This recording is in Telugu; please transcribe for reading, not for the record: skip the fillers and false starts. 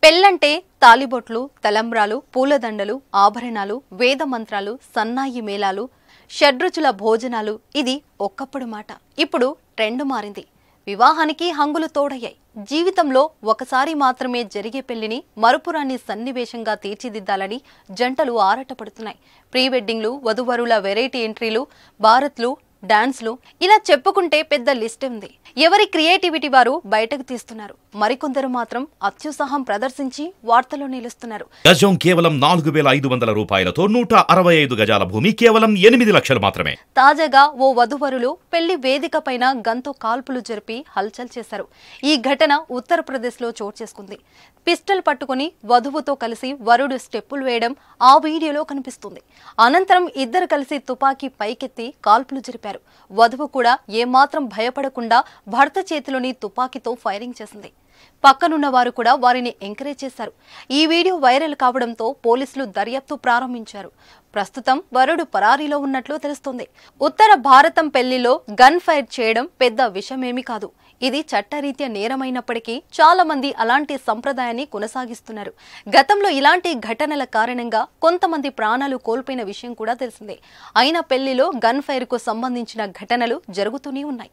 పెళ్ళంటే తాలిబొట్లు, తలంబ్రాలు, పూలదండలు, ఆభరణాలు, వేద మంత్రాలు, సన్నాయి మేళాలు, షడ్రుచుల భోజనాలు. ఇది ఒక్కప్పుడు మాట. ఇప్పుడు ట్రెండ్ మారింది. వివాహానికి హంగులు తోడయ్యాయి. జీవితంలో ఒకసారి మాత్రమే జరిగే పెళ్లిని మరుపురాని సన్నివేశంగా తీర్చిదిద్దాలని జంటలు ఆరాటపడుతున్నాయి. ప్రీ వెడ్డింగ్లు, వధువరుల వెరైటీ ఎంట్రీలు, భారత్లు, డాన్స్లు, ఇలా చెప్పుకుంటే పెద్ద లిస్ట్ ఉంది. ఎవరి క్రియేటివిటీ వారు బయటకు తీస్తున్నారు. మరికొందరు మాత్రం అత్యుత్సాహం ప్రదర్శించి వార్తల్లో నిలుస్తున్నారు. గజం కేవలం 4500 రూపాయలతో 165 గజాల భూమి కేవలం 8 లక్షలు మాత్రమే. తాజాగా ఓ వధువరులు పెళ్లి వేదిక పైన గన్తో కాల్పులు జరిపి హల్చల్ చేశారు. ఈ ఘటన ఉత్తరప్రదేశ్ లో చోటు చేసుకుంది. పిస్టల్ పట్టుకుని వధువుతో కలిసి వరుడు స్టెప్పులు వేయడం ఆ వీడియోలో కనిపిస్తుంది. అనంతరం ఇద్దరు కలిసి తుపాకీ పైకెత్తి కాల్పులు జరిపారు. వధువు కూడా ఏమాత్రం భయపడకుండా భర్త చేతిలోని తుపాకీతో ఫైరింగ్ చేసింది. పక్కనున్న వారు కూడా వారిని ఎంకరేజ్ చేశారు. ఈ వీడియో వైరల్ కావడంతో పోలీసులు దర్యాప్తు ప్రారంభించారు. ప్రస్తుతం వరుడు పరారీలో ఉన్నట్లు తెలుస్తోంది. ఉత్తర భారతం పెళ్లిలో గన్ ఫైర్ చేయడం పెద్ద విషయమేమీ కాదు. ఇది చట్టరీత్యా నేరమైనప్పటికీ చాలా మంది అలాంటి సంప్రదాయాన్ని కొనసాగిస్తున్నారు. గతంలో ఇలాంటి ఘటనల కారణంగా కొంతమంది ప్రాణాలు కోల్పోయిన విషయం కూడా తెలిసిందే. అయినా పెళ్లిలో గన్ ఫైర్ కు సంబంధించిన ఘటనలు జరుగుతూనే ఉన్నాయి.